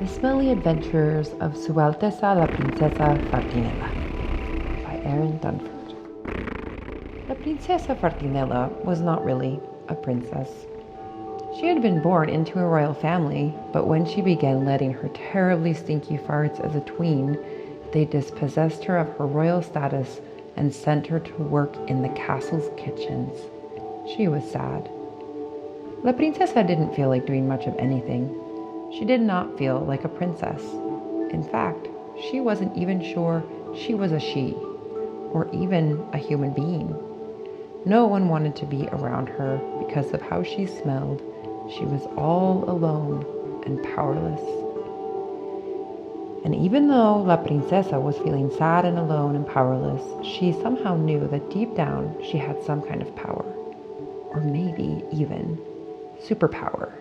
The Smelly Adventures of Su Alteza la Princesa Fartinella by Aerin Dunford. La Princesa Fartinella was not really a princess. She had been born into a royal family, but when she began letting her terribly stinky farts as a tween, they dispossessed her of her royal status and sent her to work in the castle's kitchens. She was sad. La Princesa didn't feel like doing much of anything. She did not feel like a princess. In fact, she wasn't even sure she was a she, or even a human being. No one wanted to be around her because of how she smelled. She was all alone and powerless. And even though La Princesa was feeling sad and alone and powerless, she somehow knew that deep down she had some kind of power, or maybe even superpower.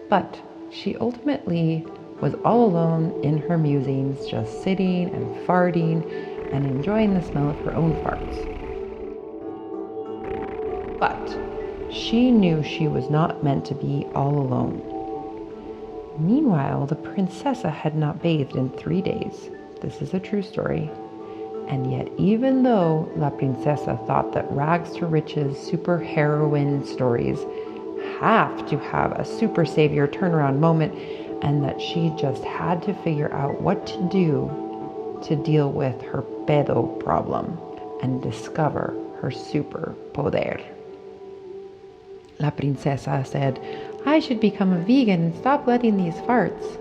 But she ultimately was all alone in her musings, just sitting and farting and enjoying the smell of her own farts. But she knew she was not meant to be all alone. Meanwhile, the Princessa had not bathed in 3 days. This is a true story. And yet, even though La Princesa thought that rags to riches super heroine stories have to have a super savior turnaround moment, and that she just had to figure out what to do to deal with her pedo problem and discover her super poder. La Princesa said, "I should become a vegan and stop letting these farts.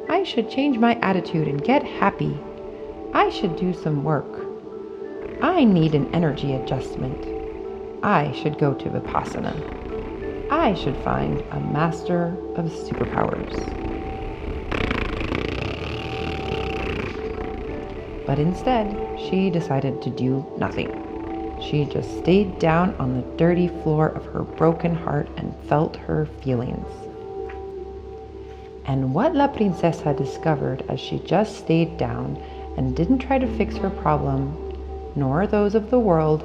I should change my attitude and get happy. I should do some work. I need an energy adjustment. I should go to Vipassana. I should find a master of superpowers." But instead, she decided to do nothing. She just stayed down on the dirty floor of her broken heart and felt her feelings. And what La Princesa discovered as she just stayed down and didn't try to fix her problem, nor those of the world,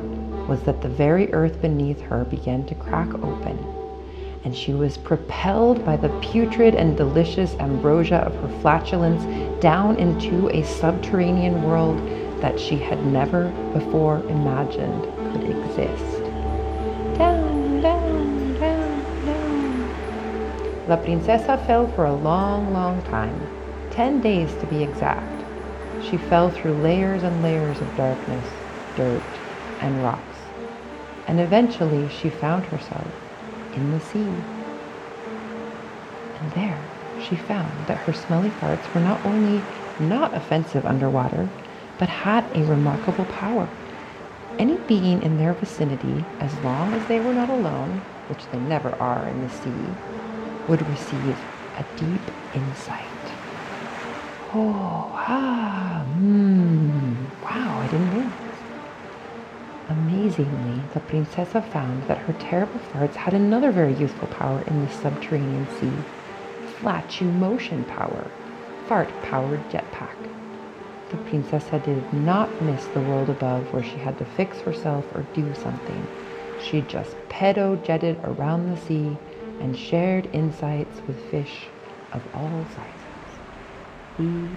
was that the very earth beneath her began to crack open, and she was propelled by the putrid and delicious ambrosia of her flatulence down into a subterranean world that she had never before imagined could exist. Down, down, down, down. La Princesa fell for a long, long time, 10 days to be exact. She fell through layers and layers of darkness, dirt, and rocks, and eventually she found herself in the sea. And there she found that her smelly farts were not only not offensive underwater, but had a remarkable power. Any being in their vicinity, as long as they were not alone, which they never are in the sea, would receive a deep insight. Wow, I didn't know this. Amazingly, the Princessa found that her terrible farts had another very useful power in the subterranean sea. Flat-motion power. Fart-powered jetpack. The Princessa did not miss the world above where she had to fix herself or do something. She just pedo-jetted around the sea and shared insights with fish of all sizes. The end.